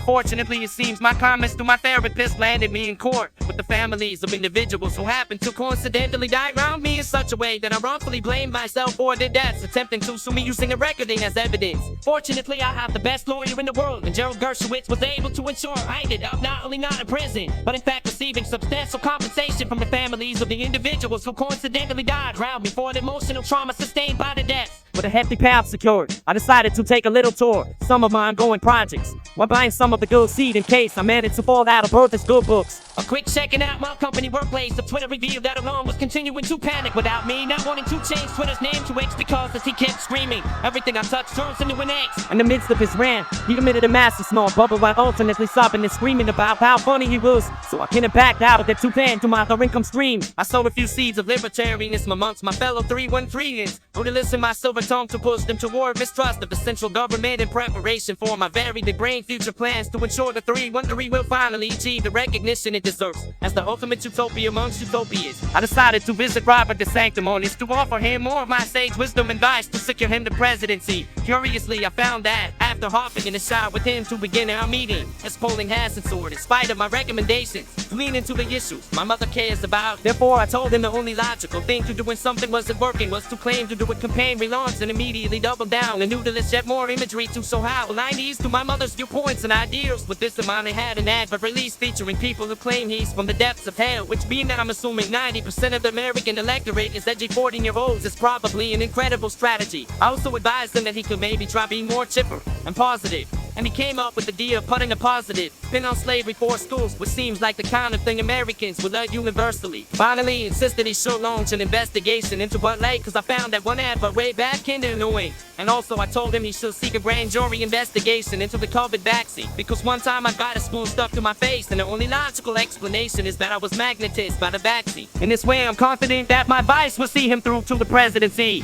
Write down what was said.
Unfortunately, it seems my comments to my therapist landed me in court with the families of individuals who happened to coincidentally die around me in such a way that I wrongfully blamed myself for their deaths, attempting to sue me using a recording as evidence. Fortunately, I have the best lawyer in the world, and Gerald Gershowitz was able to ensure I ended up not only not in prison, but in fact receiving substantial compensation from the families of the individuals who coincidentally died around me for the emotional trauma sustained by the deaths. With a hefty payout secured, I decided to take a little tour some of my ongoing projects, while buying some of the good seed in case I managed to fall out of Bertha's good books. A quick checking out my company workplace of Twitter revealed that Elon was continuing to panic without me, not wanting to change Twitter's name to X because as he kept screaming, everything I touched turns into an X. In the midst of his rant, he committed a massive small bubble while alternately sobbing and screaming about how funny he was. So I couldn't back out of the 2 pen to my other income stream. I sowed a few seeds of libertarianism amongst my fellow 313s who to listen my silver tongue to push them toward mistrust of the central government in preparation for my very brain future plans to ensure the 313 will finally achieve the recognition it deserves as the ultimate utopia amongst utopias. I decided to visit Robert the Sanctimonious to offer him more of my sage wisdom and advice to secure him the presidency. Curiously, I found that after hopping in the shower with him to begin our meeting, his polling hasn't soared in spite of my recommendations to lean into the issues my mother cares about. Therefore, I told him the only logical thing to do when something wasn't working was to claim to do a campaign relaunch and immediately double down and noodleless yet more imagery to show how align these to my mother's viewpoints and ideals. With this in mind, I had an advert release featuring people who claim he's from the depths of hell, which being that I'm assuming 90% of the American electorate is edgy 14-year-olds is probably an incredible strategy. I also advised him that he could maybe try being more chipper and positive, and he came up with the idea of putting a positive spin on slavery for schools, which seems like the kind of thing Americans would love universally. Finally, he insisted he should launch an investigation into what late, cause I found that one advert way back kinda annoying. And also I told him he should seek a grand jury investigation into the COVID vaccine, because one time I got a spoon stuck to my face and the only logical explanation is that I was magnetized by the vaccine. In this way, I'm confident that my advice will see him through to the presidency.